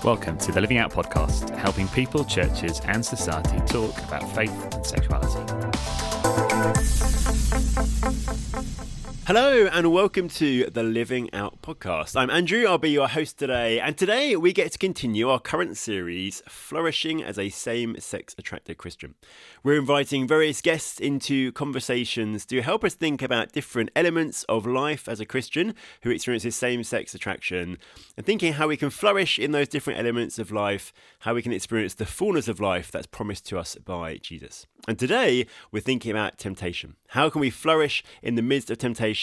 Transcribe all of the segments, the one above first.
Welcome to the Living Out podcast, helping people, churches, and society talk about faith and sexuality. Hello and welcome to the Living Out podcast. I'm Andrew, I'll be your host today, and today we get to continue our current series, Flourishing as a Same-Sex Attracted Christian. We're inviting various guests into conversations to help us think about different elements of life as a Christian who experiences same-sex attraction, and thinking how we can flourish in those different elements of life, how we can experience the fullness of life that's promised to us by Jesus. And today we're thinking about temptation. How can we flourish in the midst of temptation?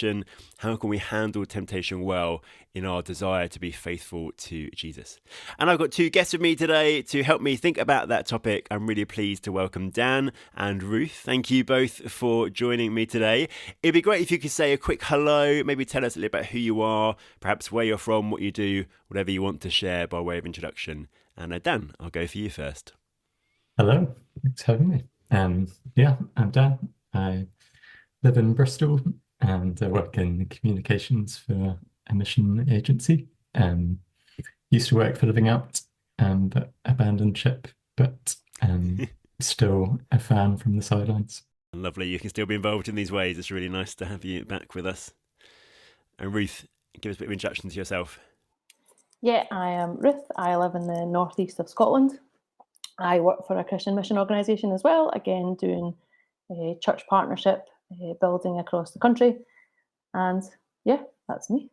How can we handle temptation well in our desire to be faithful to Jesus? And I've got two guests with me today to help me think about that topic. I'm really pleased to welcome Dan and Ruth. Thank you both for joining me today. It'd be great if you could say a quick hello, maybe tell us a little about who you are, perhaps where you're from, what you do, whatever you want to share by way of introduction. And Dan, I'll go for you first. Hello, thanks for having me. I'm Dan. I live in Bristol and I work in communications for a mission agency. Used to work for Living Out, but abandoned ship, but still a fan from the sidelines. Lovely, you can still be involved in these ways. It's really nice to have you back with us. And Ruth, give us a bit of introduction to yourself. Yeah, I am Ruth. I live in the northeast of Scotland. I work for a Christian mission organisation as well, again doing a church partnership, building across the country. And yeah, that's me.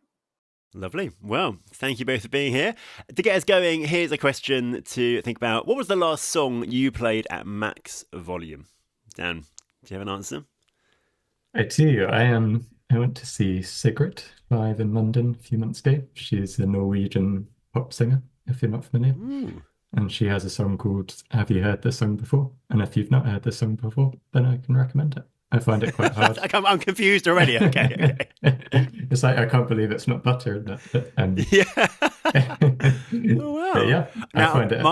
Lovely. Well, thank you both for being here. To get us going, here's a question to think about. What was the last song you played at max volume? Dan, do you have an answer? I do. I went to see Sigrid live in London a few months ago. She's a Norwegian pop singer, if you're not familiar. Ooh. And she has a song called Have You Heard This Song Before? And if you've not heard this song before, then I can recommend it. I find it quite hard. I'm confused already. Okay. It's like, I can't believe it's not butter in that. Yeah. Oh, wow. But yeah, now, I find it.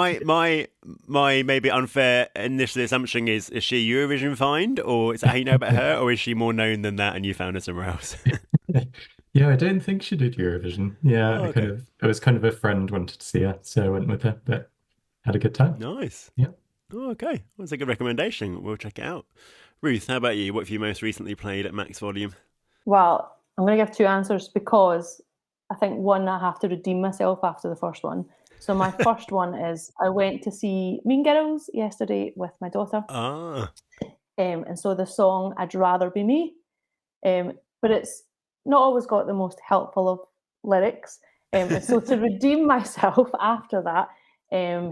my maybe unfair initial assumption is she Eurovision find, or is that how you know about her, or is she more known than that and you found her somewhere else? Yeah, I don't think she did Eurovision. Yeah, Oh, okay. it was kind of a friend wanted to see her, so I went with her, but had a good time. Nice. Yeah. Oh, okay. Well, that's a good recommendation. We'll check it out. Ruth, how about you? What have you most recently played at max volume? Well, I'm going to give two answers because I think one, I have to redeem myself after the first one. So my first one is I went to see Mean Girls yesterday with my daughter. And so the song I'd Rather Be Me, but it's not always got the most helpful of lyrics. And so to redeem myself after that,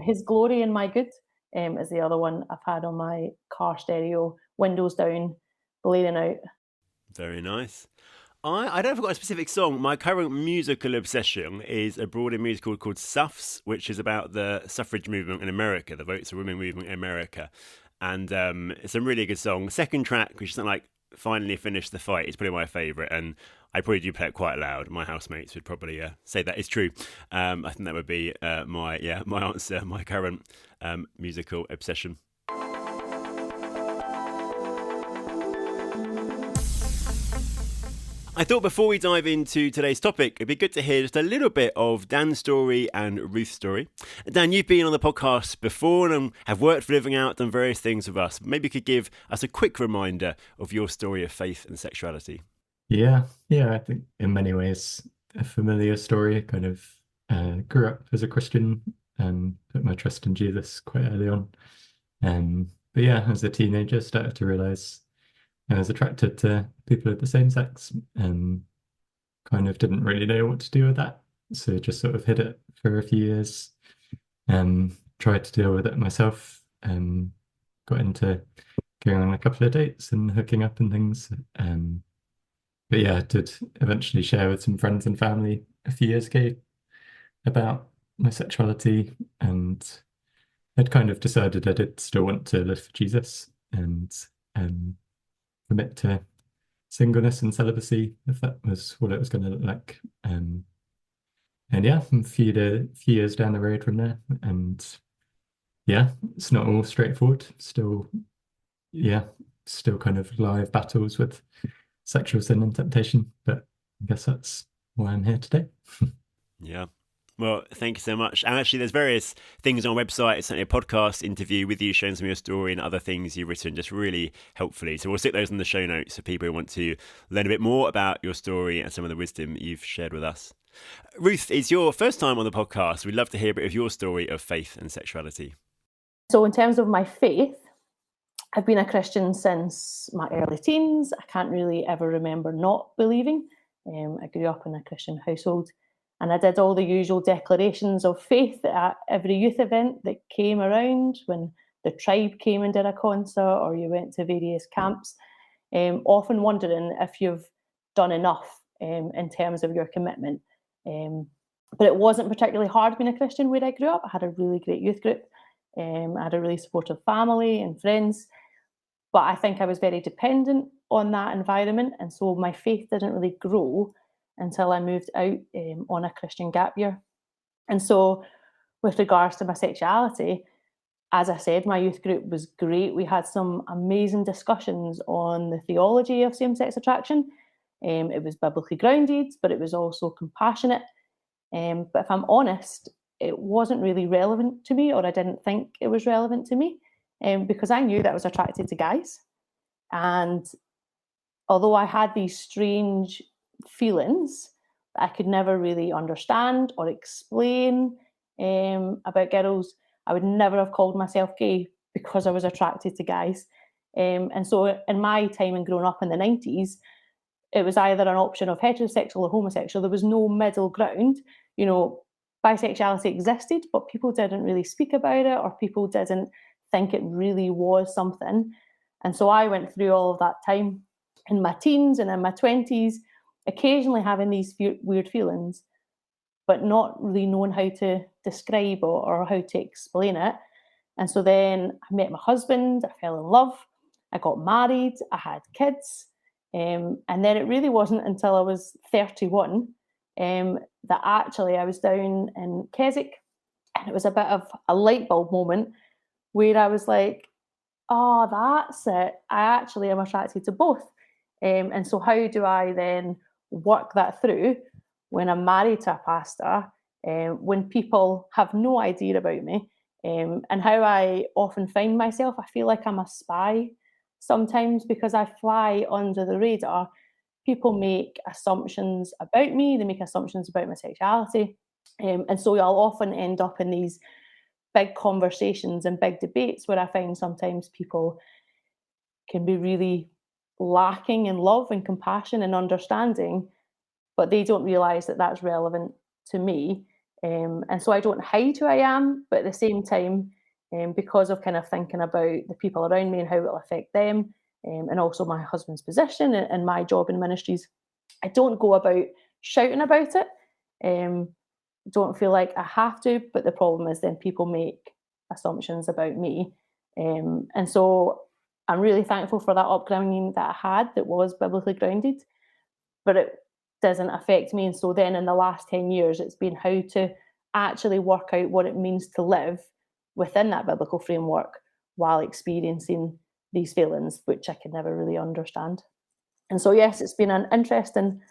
His Glory and My Good is the other one I've had on my car stereo, windows down, blaring out. Very nice. I don't have got a specific song. My current musical obsession is a Broadway musical called Suffs, which is about the suffrage movement in America, the Votes for Women movement in America. And it's a really good song. Second track, which is something like Finally Finished the Fight, is probably my favourite. And I probably do play it quite loud. My housemates would probably say that is true. I think that would be my answer, my current musical obsession. I thought before we dive into today's topic, it'd be good to hear just a little bit of Dan's story and Ruth's story. Dan, you've been on the podcast before and have worked for Living Out, done various things with us. Maybe you could give us a quick reminder of your story of faith and sexuality. Yeah, I think in many ways a familiar story. Kind of grew up as a Christian and put my trust in Jesus quite early on. But yeah, as a teenager, started to realise I was attracted to people of the same sex and kind of didn't really know what to do with that. So just sort of hid it for a few years and tried to deal with it myself and got into going on a couple of dates and hooking up and things. But yeah, I did eventually share with some friends and family a few years ago about my sexuality, and I'd kind of decided I did still want to live for Jesus and commit to singleness and celibacy, if that was what it was going to look like. And yeah, a few years down the road from there, and yeah, it's not all straightforward. Still kind of live battles with sexual sin and temptation, but I guess that's why I'm here today. Yeah. Well, thank you so much. And actually, there's various things on our website. It's certainly a podcast interview with you, sharing some of your story and other things you've written just really helpfully. So we'll stick those in the show notes for people who want to learn a bit more about your story and some of the wisdom you've shared with us. Ruth, it's your first time on the podcast. We'd love to hear a bit of your story of faith and sexuality. So in terms of my faith, I've been a Christian since my early teens. I can't really ever remember not believing. I grew up in a Christian household, and I did all the usual declarations of faith at every youth event that came around, when the tribe came and did a concert, or you went to various camps, often wondering if you've done enough in terms of your commitment. But it wasn't particularly hard being a Christian where I grew up. I had a really great youth group. I had a really supportive family and friends, but I think I was very dependent on that environment, and so my faith didn't really grow until I moved out on a Christian gap year. And so, with regards to my sexuality, as I said, my youth group was great. We had some amazing discussions on the theology of same-sex attraction. It was biblically grounded, but it was also compassionate. But if I'm honest, it wasn't really relevant to me, or I didn't think it was relevant to me, because I knew that I was attracted to guys. And although I had these strange feelings that I could never really understand or explain about girls, I would never have called myself gay because I was attracted to guys. And so in my time and growing up in the 90s, it was either an option of heterosexual or homosexual. There was no middle ground. You know, bisexuality existed, but people didn't really speak about it, or people didn't think it really was something. And so I went through all of that time in my teens and in my 20s, occasionally having these weird feelings, but not really knowing how to describe or how to explain it. And so then I met my husband, I fell in love, I got married, I had kids. And then it really wasn't until I was 31 that actually I was down in Keswick, and it was a bit of a light bulb moment where I was like, oh, that's it. I actually am attracted to both. And so how do I then work that through when I'm married to a pastor, when people have no idea about me, and how I often find myself, I feel like I'm a spy sometimes because I fly under the radar. People make assumptions about me, they make assumptions about my sexuality. And so I'll often end up in these big conversations and big debates where I find sometimes people can be really lacking in love and compassion and understanding, but they don't realise that that's relevant to me. And so I don't hide who I am, but at the same time, because of kind of thinking about the people around me and how it will affect them, and also my husband's position and my job in ministries, I don't go about shouting about it. Don't feel like I have to, but the problem is then people make assumptions about me. And so I'm really thankful for that upbringing that I had that was biblically grounded, but it doesn't affect me. And so then in the last 10 years, it's been how to actually work out what it means to live within that biblical framework while experiencing these feelings, which I could never really understand. And so, yes, it's been an interesting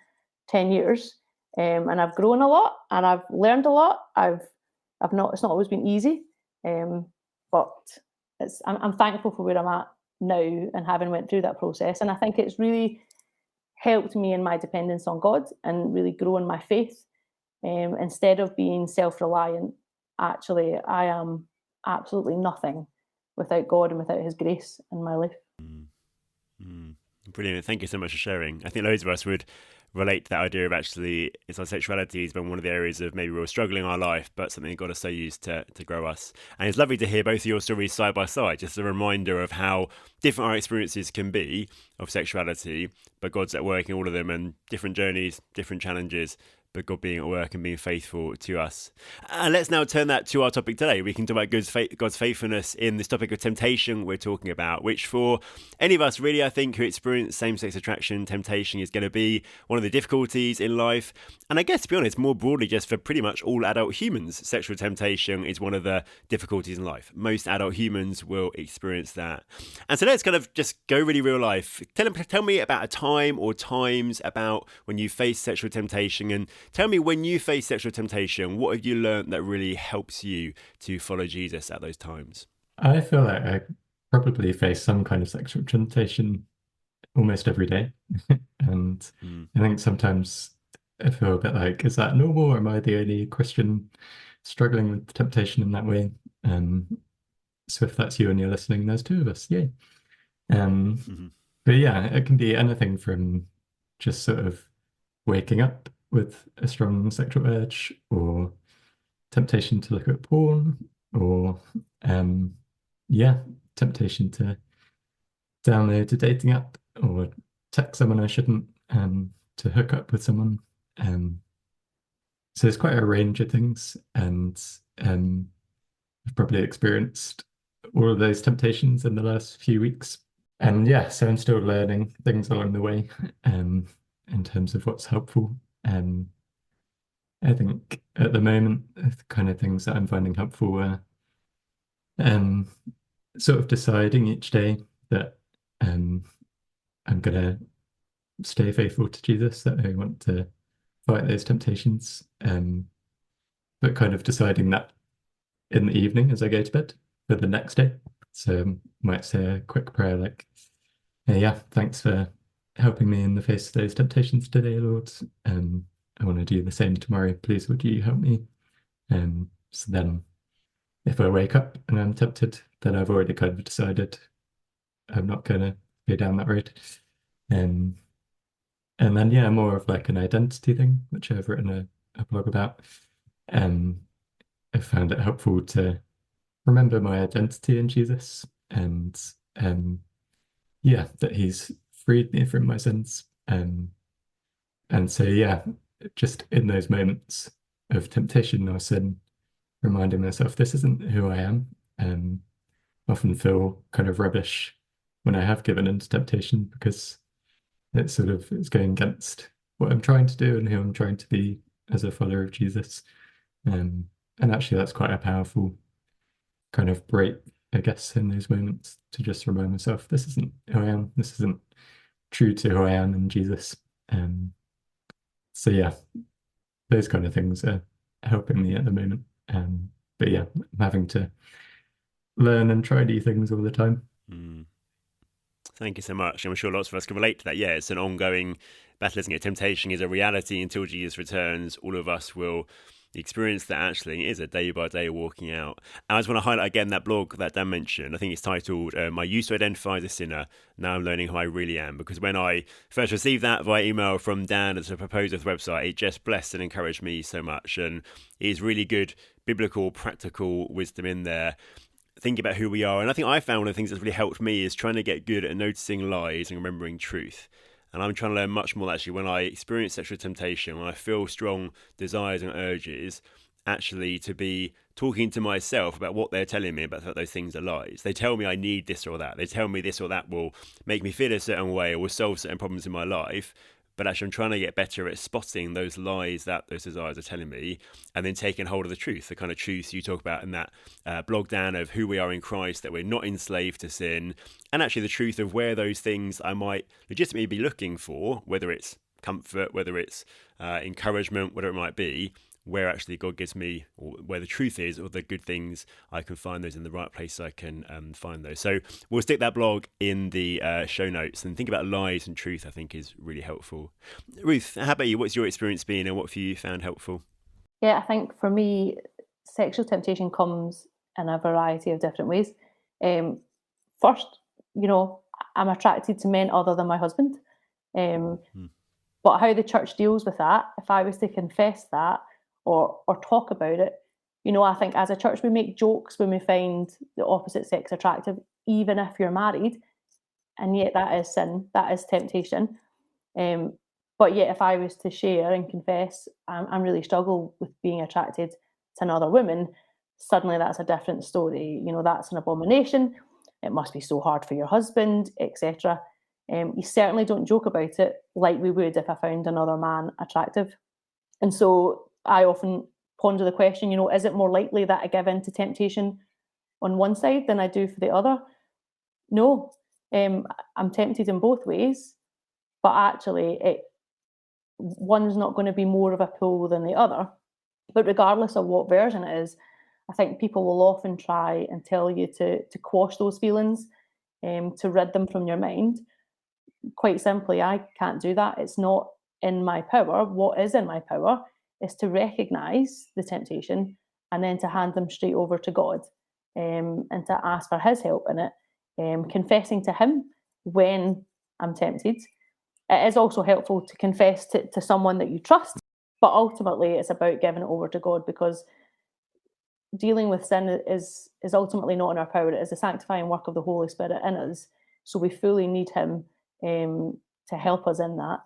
10 years. And I've grown a lot and I've learned a lot. It's not always been easy, but I'm thankful for where I'm at now and having went through that process. And I think it's really helped me in my dependence on God and really grow in my faith. Instead of being self-reliant, actually, I am absolutely nothing without God and without his grace in my life. Brilliant. Thank you so much for sharing. I think loads of us would relate to that idea of actually it's our sexuality has been one of the areas of maybe we're struggling in our life, but something God has so used to grow us. And it's lovely to hear both of your stories side by side, just a reminder of how different our experiences can be of sexuality, but God's at work in all of them, and different journeys, different challenges, but God being at work and being faithful to us. And let's now turn that to our topic today. We can talk about God's faithfulness in this topic of temptation we're talking about, which for any of us really, I think, who experience same-sex attraction, temptation is going to be one of the difficulties in life. And I guess, to be honest, more broadly, just for pretty much all adult humans, sexual temptation is one of the difficulties in life. Most adult humans will experience that. And so let's kind of just go really real life. Tell me about a time or times about when you faced sexual temptation, and Tell me, when you face sexual temptation, what have you learned that really helps you to follow Jesus at those times? I feel like I probably face some kind of sexual temptation almost every day. And I think sometimes I feel a bit like, is that normal, or am I the only Christian struggling with temptation in that way? So if that's you and you're listening, there's two of us, yay. But yeah, it can be anything from just sort of waking up with a strong sexual urge, or temptation to look at porn, or temptation to download a dating app or text someone I shouldn't, to hook up with someone. So there's quite a range of things, and I've probably experienced all of those temptations in the last few weeks. And yeah, so I'm still learning things along the way, in terms of what's helpful. I think at the moment, the kind of things that I'm finding helpful are sort of deciding each day that I'm going to stay faithful to Jesus, that I want to fight those temptations, but kind of deciding that in the evening as I go to bed for the next day. So I might say a quick prayer like, "Hey, yeah, thanks for helping me in the face of those temptations today, Lord. I want to do the same tomorrow. Please, would you help me?" So then if I wake up and I'm tempted, then I've already kind of decided I'm not going to go down that road. And then, yeah, more of like an identity thing, which I've written a blog about. I found it helpful to remember my identity in Jesus, and that he's freed me from my sins. And so, yeah, just in those moments of temptation or sin, reminding myself this isn't who I am. Often feel kind of rubbish when I have given into temptation, because it's going against what I'm trying to do and who I'm trying to be as a follower of Jesus. And actually that's quite a powerful kind of break, I guess, in those moments, to just remind myself this isn't who I am. This isn't true to who I am in Jesus. So yeah, those kind of things are helping me at the moment. But yeah, I'm having to learn and try new things all the time. Thank you so much. I'm sure lots of us can relate to that. Yeah, it's an ongoing battle, isn't it? Temptation is a reality until Jesus returns. All of us will experience that. Actually, it is a day-by-day walking out. And I just want to highlight again that blog that Dan mentioned. I think it's titled, I used to identify as a sinner. Now I'm learning who I really am. Because when I first received that via email from Dan as a proposer for the website, it just blessed and encouraged me so much. And it is really good biblical, practical wisdom in there. Thinking about who we are. And I think I found one of the things that's really helped me is trying to get good at noticing lies and remembering truth. And I'm trying to learn much more actually when I experience sexual temptation, when I feel strong desires and urges, actually to be talking to myself about what they're telling me about those things are lies. They tell me I need this or that. They tell me this or that will make me feel a certain way or will solve certain problems in my life. But actually, I'm trying to get better at spotting those lies that those desires are telling me, and then taking hold of the truth, the kind of truth you talk about in that blog, Dan, of who we are in Christ, that we're not enslaved to sin, and actually the truth of where those things I might legitimately be looking for, whether it's comfort, whether it's encouragement, whatever it might be, where actually God gives me, or where the truth is, or the good things, I can find those in the right place. I can find those. So we'll stick that blog in the show notes, and think about lies and truth, I think, is really helpful. Ruth, how about you? What's your experience been, and what have you found helpful? Yeah, I think for me, sexual temptation comes in a variety of different ways. First, I'm attracted to men other than my husband. But how the church deals with that, if I was to confess that, or talk about it, I think as a church we make jokes when we find the opposite sex attractive, even if you're married, and yet that is sin, that is temptation. But yet if I was to share and confess, I'm really struggle with being attracted to another woman, suddenly that's a different story. That's an abomination. It must be so hard for your husband, etc. You certainly don't joke about it like we would if I found another man attractive. And so I often ponder the question, is it more likely that I give in to temptation on one side than I do for the other? No, I'm tempted in both ways, but actually one's not going to be more of a pull than the other. But regardless of what version it is, I think people will often try and tell you to quash those feelings, to rid them from your mind. Quite simply, I can't do that. It's not in my power. What is in my power is to recognize the temptation and then to hand them straight over to God, and to ask for his help in it, confessing to him when I'm tempted. It is also helpful to confess to someone that you trust, but ultimately it's about giving it over to God, because dealing with sin is ultimately not in our power. It is the sanctifying work of the Holy Spirit in us. So we fully need him to help us in that.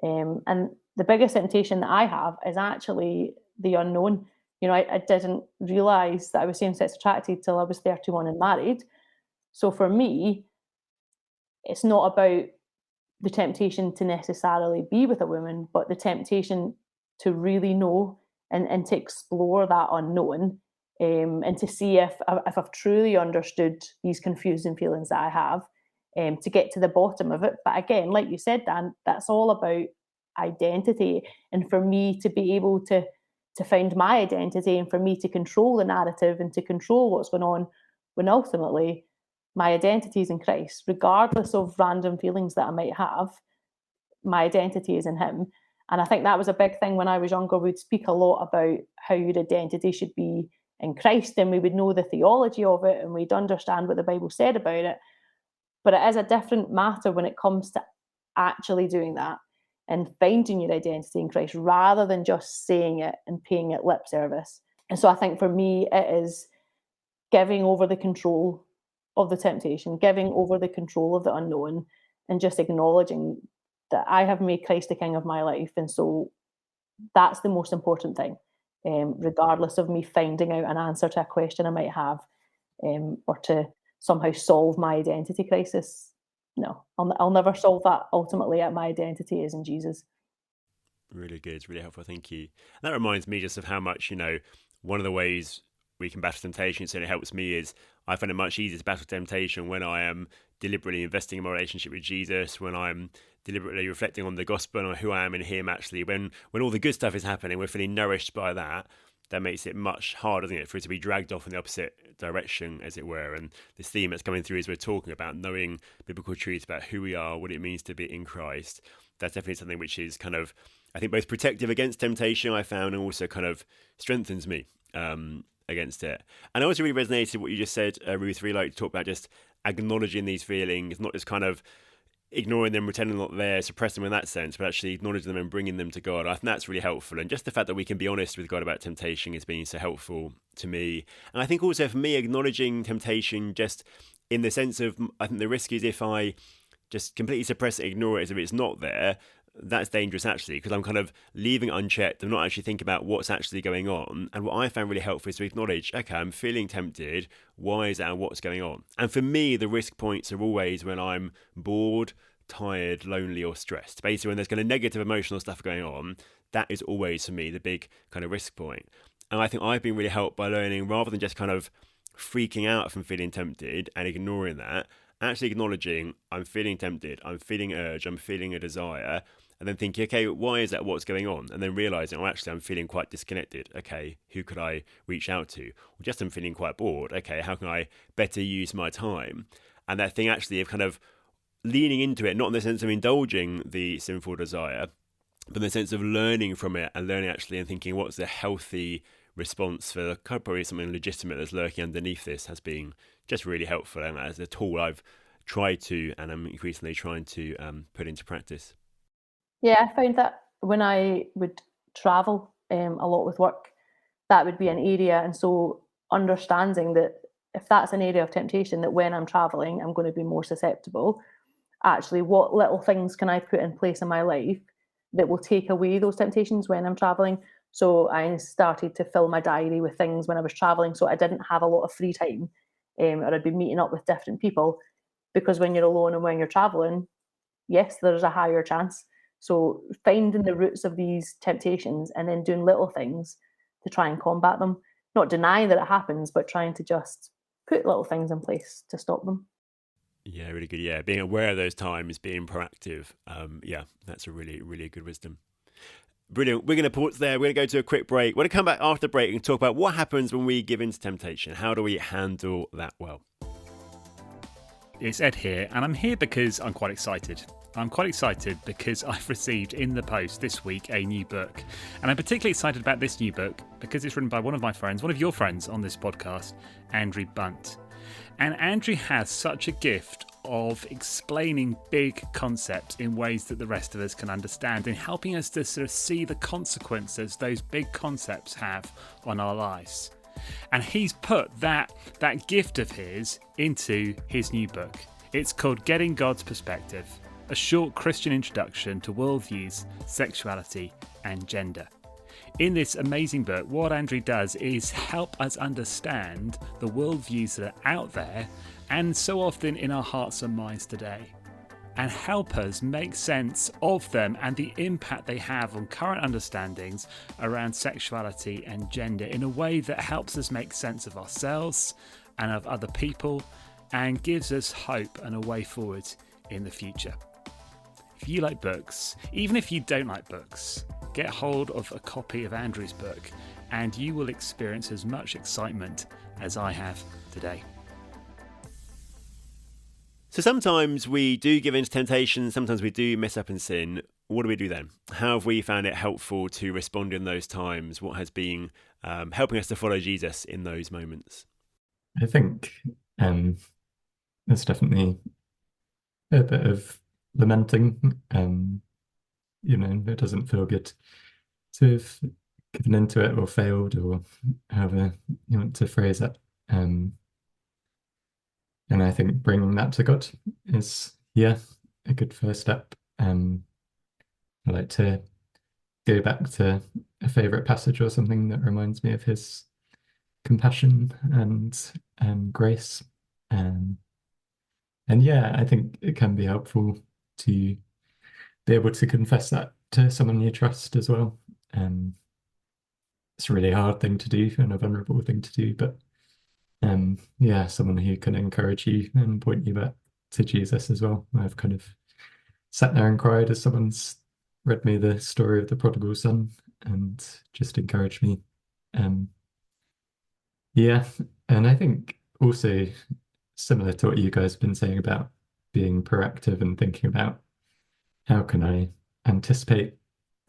And the biggest temptation that I have is actually the unknown. I didn't realise that I was same-sex attracted till I was 31 and married. So for me, it's not about the temptation to necessarily be with a woman, but the temptation to really know and to explore that unknown, and to see if I've truly understood these confusing feelings that I have, to get to the bottom of it. But again, like you said, Dan, that's all about identity. And for me to be able to find my identity, and for me to control the narrative and to control what's going on, when ultimately my identity is in Christ, regardless of random feelings that I might have, my identity is in him. And I think that was a big thing when I was younger. We'd speak a lot about how your identity should be in Christ, and we would know the theology of it, and we'd understand what the Bible said about it. But it is a different matter when it comes to actually doing that and finding your identity in Christ, rather than just saying it and paying it lip service. And so I think for me, it is giving over the control of the temptation, giving over the control of the unknown, and just acknowledging that I have made Christ the King of my life. And so that's the most important thing, regardless of me finding out an answer to a question I might have, or to somehow solve my identity crisis. No, I'll never solve that. Ultimately, my identity is in Jesus. Really good. It's really helpful. Thank you. And that reminds me just of how much, one of the ways we can battle temptation, certainly helps me, is I find it much easier to battle temptation when I am deliberately investing in my relationship with Jesus, when I'm deliberately reflecting on the gospel and who I am in him. Actually, when all the good stuff is happening, we're feeling nourished by that. That makes it much harder, doesn't it, for it to be dragged off in the opposite direction, as it were. And this theme that's coming through as we're talking about knowing biblical truths about who we are, what it means to be in Christ, that's definitely something which is kind of, I think, both protective against temptation, I found, and also kind of strengthens me against it. And I also really resonated with what you just said, Ruth. Really like to talk about just acknowledging these feelings, not just kind of ignoring them, pretending not there, suppressing them in that sense, but actually acknowledging them and bringing them to God. I think that's really helpful. And just the fact that we can be honest with God about temptation has been so helpful to me. And I think also for me, acknowledging temptation just in the sense of, I think the risk is if I just completely suppress it, ignore it as if it's not there, that's dangerous actually, because I'm kind of leaving it unchecked. I'm not actually thinking about what's actually going on. And what I found really helpful is to acknowledge, okay, I'm feeling tempted. Why is that and what's going on? And for me, the risk points are always when I'm bored, tired, lonely, or stressed. Basically, when there's kind of negative emotional stuff going on, that is always for me the big kind of risk point. And I think I've been really helped by learning, rather than just kind of freaking out from feeling tempted and ignoring that, actually acknowledging I'm feeling tempted, I'm feeling urge, I'm feeling a desire, and then thinking, okay, why is that? What's going on? And then realizing, oh, actually, I'm feeling quite disconnected. Okay, who could I reach out to? Or just I'm feeling quite bored. Okay, how can I better use my time? And that thing actually of kind of leaning into it, not in the sense of indulging the sinful desire, but in the sense of learning from it and learning actually and thinking, what's the healthy response for probably something legitimate that's lurking underneath this, has been just really helpful. And as a tool I've tried to, and I'm increasingly trying to put into practice. Yeah, I found that when I would travel a lot with work, that would be an area. And so understanding that if that's an area of temptation, that when I'm traveling, I'm going to be more susceptible. Actually, what little things can I put in place in my life that will take away those temptations when I'm traveling? So I started to fill my diary with things when I was traveling, so I didn't have a lot of free time, or I'd be meeting up with different people. Because when you're alone and when you're traveling, yes, there's a higher chance. So finding the roots of these temptations and then doing little things to try and combat them, not denying that it happens, but trying to just put little things in place to stop them. Yeah, really good. Yeah, being aware of those times, being proactive. Yeah, that's a really, really good wisdom. Brilliant. We're going to pause there. We're going to go to a quick break. We're going to come back after the break and talk about what happens when we give in to temptation. How do we handle that well? It's Ed here, and I'm here because I'm quite excited. I'm quite excited because I've received in the post this week a new book. And I'm particularly excited about this new book because it's written by one of my friends, one of your friends on this podcast, Andrew Bunt. And Andrew has such a gift of explaining big concepts in ways that the rest of us can understand, and helping us to sort of see the consequences those big concepts have on our lives. And he's put that gift of his into his new book. It's called Getting God's Perspective, a short Christian introduction to worldviews, sexuality and gender. In this amazing book, what Andrew does is help us understand the worldviews that are out there and so often in our hearts and minds today, and help us make sense of them and the impact they have on current understandings around sexuality and gender in a way that helps us make sense of ourselves and of other people and gives us hope and a way forward in the future. If you like books, even if you don't like books, get hold of a copy of Andrew's book and you will experience as much excitement as I have today. So sometimes we do give in to temptation, sometimes we do mess up and sin. What do we do then? How have we found it helpful to respond in those times? What has been helping us to follow Jesus in those moments? I think there's definitely a bit of lamenting. It doesn't feel good to have given into it or failed, or however you want to phrase it. And I think bringing that to God is, a good first step. I like to go back to a favourite passage or something that reminds me of his compassion and grace. And I think it can be helpful to be able to confess that to someone you trust as well. It's a really hard thing to do and a vulnerable thing to do, but someone who can encourage you and point you back to Jesus as well. I've kind of sat there and cried as someone's read me the story of the prodigal son and just encouraged me. And I think also similar to what you guys have been saying about being proactive and thinking about how can I anticipate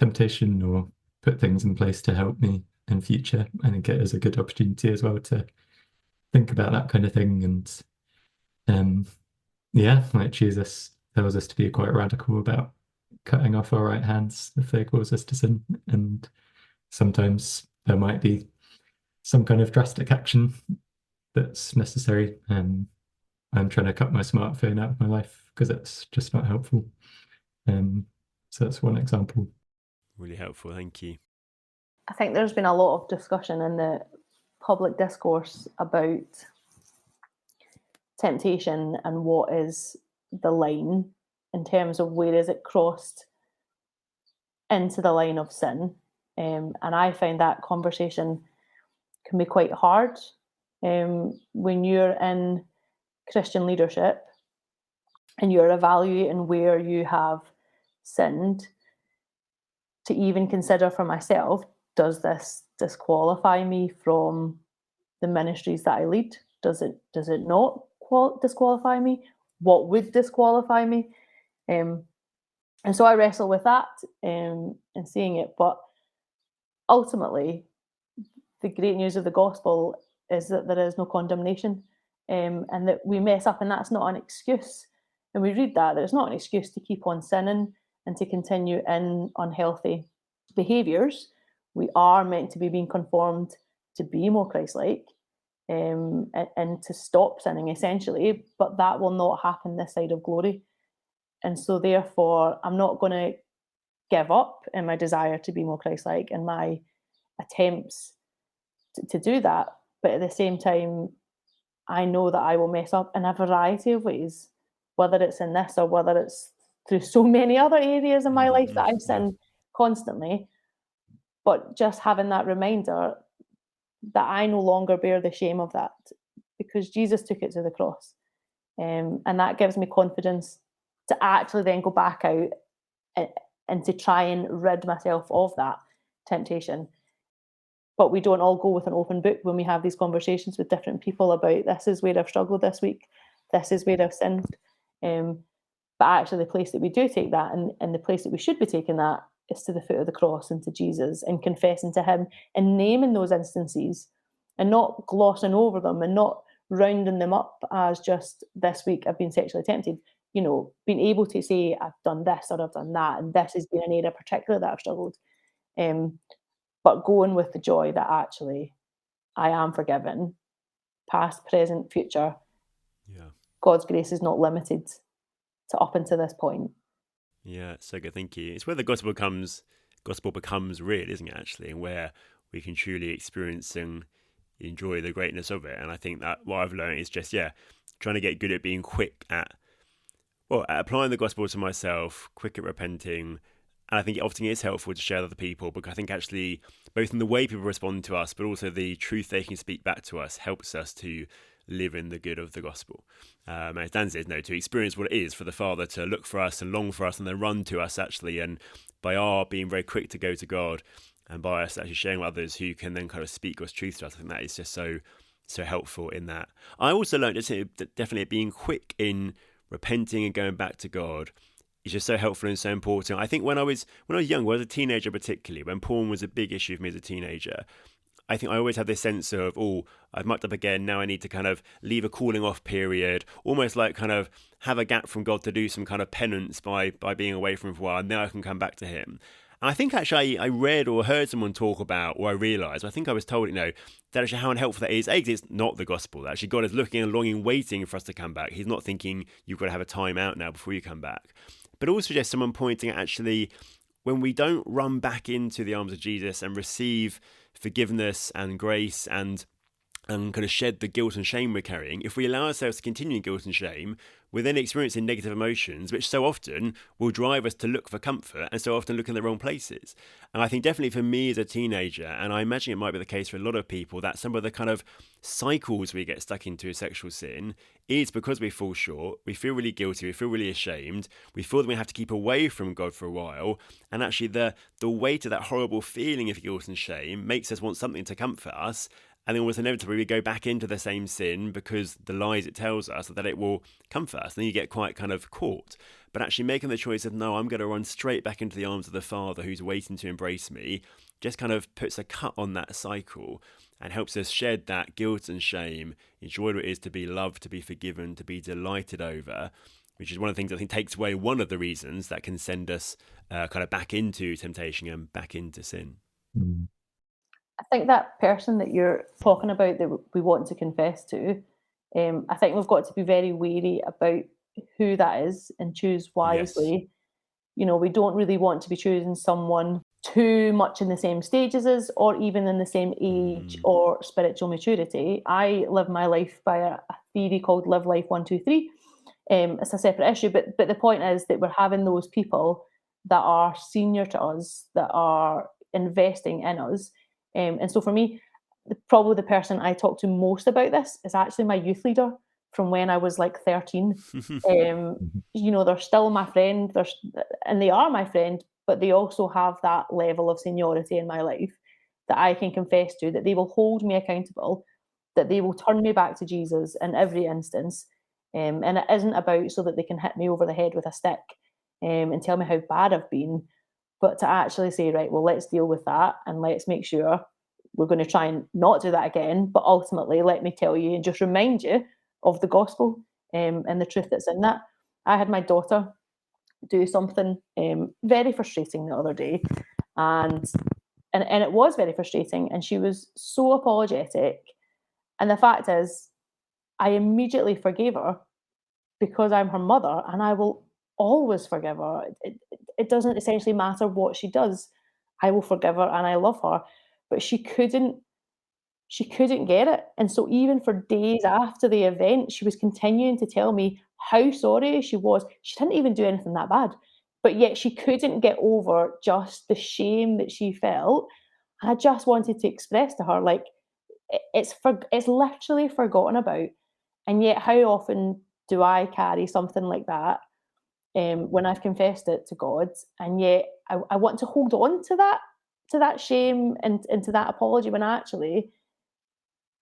temptation or put things in place to help me in future. I think it is a good opportunity as well to think about that kind of thing. And like Jesus tells us to be quite radical about cutting off our right hands if they cause us to sin. And sometimes there might be some kind of drastic action that's necessary. I'm trying to cut my smartphone out of my life because it's just not helpful. So that's one example. Really helpful, thank you. I think there's been a lot of discussion in the public discourse about temptation and what is the line in terms of where is it crossed into the line of sin. And I find that conversation can be quite hard when you're in Christian leadership and you're evaluating where you have sinned, to even consider for myself, does this disqualify me from the ministries that I lead? Does it not disqualify me? What would disqualify me? And so I wrestle with that and seeing it. But ultimately, the great news of the gospel is that there is no condemnation, and that we mess up, and that's not an excuse. And we read that it's not an excuse to keep on sinning and to continue in unhealthy behaviours. We are meant to be being conformed to be more Christ-like, and to stop sinning, essentially. But that will not happen this side of glory. And so therefore, I'm not going to give up in my desire to be more Christ-like and my attempts to do that. But at the same time, I know that I will mess up in a variety of ways, whether it's in this or whether it's through so many other areas in my life that I've sinned constantly. But just having that reminder that I no longer bear the shame of that, because Jesus took it to the cross. And that gives me confidence to actually then go back out and to try and rid myself of that temptation. But we don't all go with an open book when we have these conversations with different people about, this is where I've struggled this week, this is where I've sinned. But actually the place that we do take that, and the place that we should be taking that, is to the foot of the cross and to Jesus, and confessing to him and naming those instances and not glossing over them and not rounding them up as just, this week I've been sexually tempted. Being able to say, I've done this or I've done that, and this has been an area particularly that I've struggled. But going with the joy that actually I am forgiven, past, present, future. Yeah. God's grace is not limited to up until this point. Yeah, so good. Thank you. It's where the gospel becomes real, isn't it, actually, and where we can truly experience and enjoy the greatness of it. And I think that what I've learned is just, trying to get good at being quick at applying the gospel to myself, quick at repenting. And I think it often is helpful to share with other people, because I think actually both in the way people respond to us, but also the truth they can speak back to us, helps us to live in the good of the gospel. As Dan says, to experience what it is for the Father to look for us and long for us and then run to us, actually. And by our being very quick to go to God, and by us actually sharing with others who can then kind of speak God's truth to us, I think that is just so helpful in that. I also learned that definitely being quick in repenting and going back to God is just so helpful and so important. I think when I was young, when I was a teenager particularly, when porn was a big issue for me as a teenager, I think I always had this sense of, I've mucked up again, now I need to kind of leave a cooling off period, almost like kind of have a gap from God to do some kind of penance by being away from him for a while, and then I can come back to him. And I think actually I read or heard someone talk about, or I realised, I think I was told, that actually how unhelpful that is. It's not the gospel. Actually, God is looking and longing, waiting for us to come back. He's not thinking you've got to have a time out now before you come back. But also just someone pointing at actually, when we don't run back into the arms of Jesus and receive forgiveness and grace and kind of shed the guilt and shame we're carrying, if we allow ourselves to continue in guilt and shame, we're then experiencing negative emotions, which so often will drive us to look for comfort and so often look in the wrong places. And I think definitely for me as a teenager, and I imagine it might be the case for a lot of people, that some of the kind of cycles we get stuck into sexual sin is because we fall short, we feel really guilty, we feel really ashamed, we feel that we have to keep away from God for a while, and actually the weight of that horrible feeling of guilt and shame makes us want something to comfort us. And then almost inevitably we go back into the same sin because the lies it tells us that it will comfort us. And then you get quite kind of caught. But actually making the choice of, no, I'm going to run straight back into the arms of the Father who's waiting to embrace me, just kind of puts a cut on that cycle and helps us shed that guilt and shame, enjoy what it is to be loved, to be forgiven, to be delighted over, which is one of the things I think takes away one of the reasons that can send us kind of back into temptation and back into sin. Mm. I think that person that you're talking about that we want to confess to, I think we've got to be very wary about who that is and choose wisely. Yes. We don't really want to be choosing someone too much in the same stage as us, or even in the same age or spiritual maturity. I live my life by a theory called Live Life 1, 2, 3. It's a separate issue, but the point is that we're having those people that are senior to us, that are investing in us. And so for me, probably the person I talk to most about this is actually my youth leader from when I was like 13. They're still my friend, and they are my friend, but they also have that level of seniority in my life that I can confess to, that they will hold me accountable, that they will turn me back to Jesus in every instance. And it isn't about so that they can hit me over the head with a stick and tell me how bad I've been, but to actually say, right, well, let's deal with that and let's make sure we're going to try and not do that again. But ultimately, let me tell you and just remind you of the gospel and the truth that's in that. I had my daughter do something very frustrating the other day, and it was very frustrating, and she was so apologetic. And the fact is, I immediately forgave her because I'm her mother, and I will always forgive her. It doesn't essentially matter what she does. I will forgive her and I love her. But she couldn't get it. And so even for days after the event, she was continuing to tell me how sorry she was. She didn't even do anything that bad. But yet she couldn't get over just the shame that she felt. And I just wanted to express to her, like, it's literally forgotten about. And yet how often do I carry something like that when I've confessed it to God, and yet I want to hold on to that shame and to that apology, when actually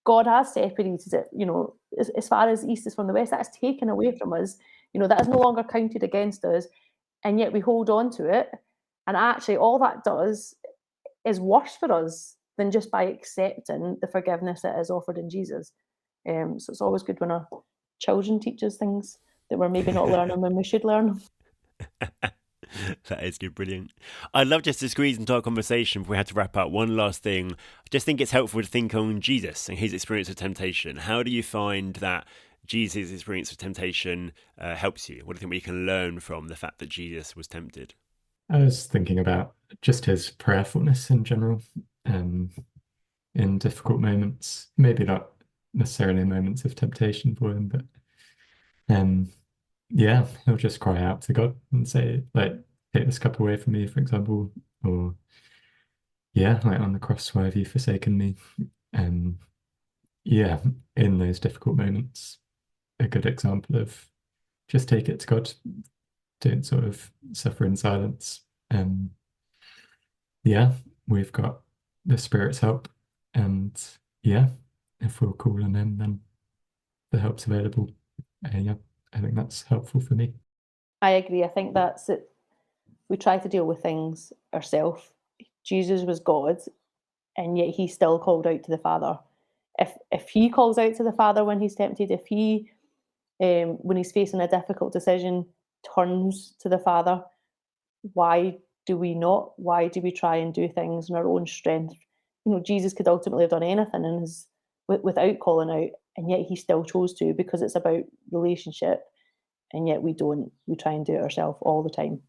God has separated it, as far as the east is from the west. That is taken away from us. That is no longer counted against us, and yet we hold on to it. And actually, all that does is worse for us than just by accepting the forgiveness that is offered in Jesus. So it's always good when our children teach us things that we're maybe not learning when we should learn. That is good, brilliant. I'd love just to squeeze into our conversation if we had to wrap up. One last thing. I just think it's helpful to think on Jesus and his experience of temptation. How do you find that Jesus' experience of temptation helps you? What do you think we can learn from the fact that Jesus was tempted? I was thinking about just his prayerfulness in general, in difficult moments, maybe not necessarily moments of temptation for him, but yeah, he'll just cry out to God and say, like, take this cup away from me, for example, or yeah, like on the cross, why have you forsaken me? Yeah, in those difficult moments, a good example of just take it to God, don't sort of suffer in silence. Yeah, we've got the Spirit's help, and yeah, if we'll call on him, then the help's available. Yeah, I think that's helpful for me. I agree. I think that's it. We try to deal with things ourselves. Jesus was God, and yet he still called out to the Father. If he calls out to the Father when he's tempted, if he, when he's facing a difficult decision, turns to the Father, why do we not? Why do we try and do things in our own strength? Jesus could ultimately have done anything without calling out, and yet he still chose to, because it's about relationship. And yet we don't. We try and do it ourselves all the time.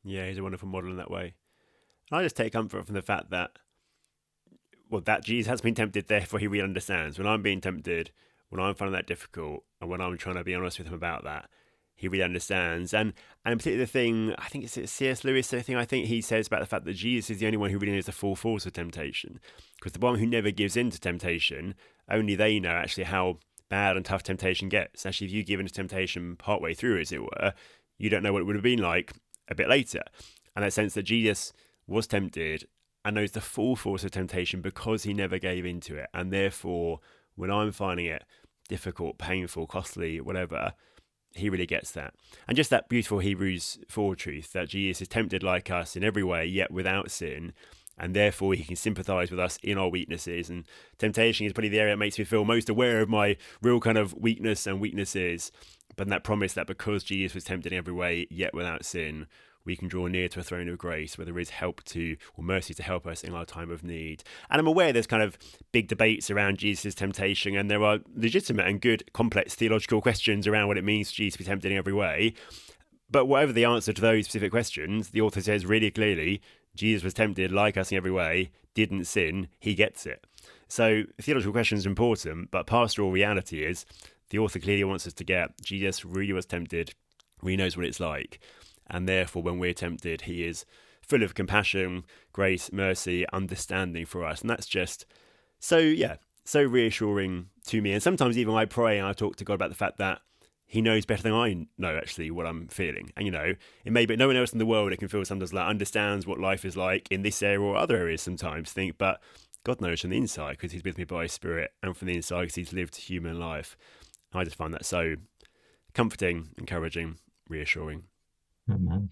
Yeah, he's a wonderful model in that way. And I just take comfort from the fact that, that Jesus has been tempted, therefore he really understands. When I'm being tempted, when I'm finding that difficult, and when I'm trying to be honest with him about that, he really understands. And particularly the thing, I think it's C.S. Lewis, the thing I think he says about the fact that Jesus is the only one who really knows the full force of temptation. Because the one who never gives in to temptation, only they know actually how bad and tough temptation gets. Actually, if you give in to temptation partway through, as it were, you don't know what it would have been like a bit later. And that sense that Jesus was tempted and knows the full force of temptation because he never gave into it. And therefore, when I'm finding it difficult, painful, costly, whatever, he really gets that. And just that beautiful Hebrews 4 truth that Jesus is tempted like us in every way, yet without sin. And therefore he can sympathize with us in our weaknesses. And temptation is probably the area that makes me feel most aware of my real kind of weakness and weaknesses. But that promise that because Jesus was tempted in every way, yet without sin, we can draw near to a throne of grace where there is help to, or mercy to help us in our time of need. And I'm aware there's kind of big debates around Jesus' temptation, and there are legitimate and good complex theological questions around what it means for Jesus to be tempted in every way. But whatever the answer to those specific questions, the author says really clearly, Jesus was tempted like us in every way, didn't sin, he gets it. So theological questions are important, but pastoral reality is the author clearly wants us to get Jesus really was tempted, really knows what it's like. And therefore, when we're tempted, he is full of compassion, grace, mercy, understanding for us. And that's just so reassuring to me. And sometimes even I pray and I talk to God about the fact that he knows better than I know actually what I'm feeling. And, it may be no one else in the world, it can feel sometimes like understands what life is like in this area or other areas sometimes but God knows from the inside because he's with me by his Spirit, and from the inside because he's lived human life. I just find that so comforting, encouraging, reassuring. Amen.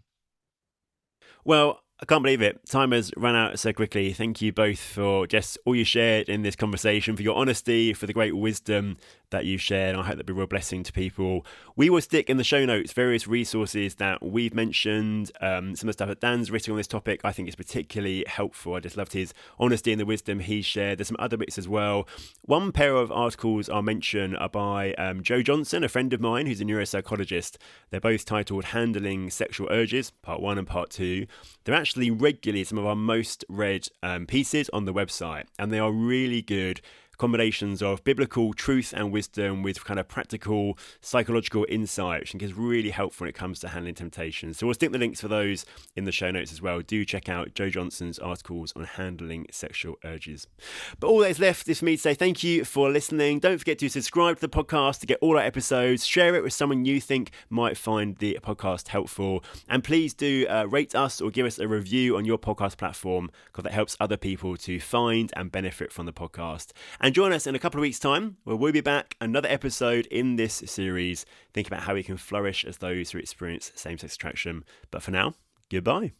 Well, I can't believe it. Time has run out so quickly. Thank you both for just all you shared in this conversation, for your honesty, for the great wisdom that you've shared. I hope that'll be a real blessing to people. We will stick in the show notes various resources that we've mentioned. Some of the stuff that Dan's written on this topic I think is particularly helpful. I just loved his honesty and the wisdom he shared. There's some other bits as well. One pair of articles I'll mention are by Joe Johnson, a friend of mine who's a neuropsychologist. They're both titled Handling Sexual Urges, Part 1 and Part 2. They're actually regularly some of our most read pieces on the website, and they are really good combinations of biblical truth and wisdom with kind of practical psychological insight, which I think is really helpful when it comes to handling temptation. So we'll stick the links for those in the show notes as well. Do check out Joe Johnson's articles on handling sexual urges. But all that's left is for me to say thank you for listening. Don't forget to subscribe to the podcast to get all our episodes. Share it with someone you think might find the podcast helpful. And please do rate us or give us a review on your podcast platform, because that helps other people to find and benefit from the podcast. And join us in a couple of weeks' time, where we'll be back, another episode in this series, thinking about how we can flourish as those who experience same-sex attraction. But for now, goodbye.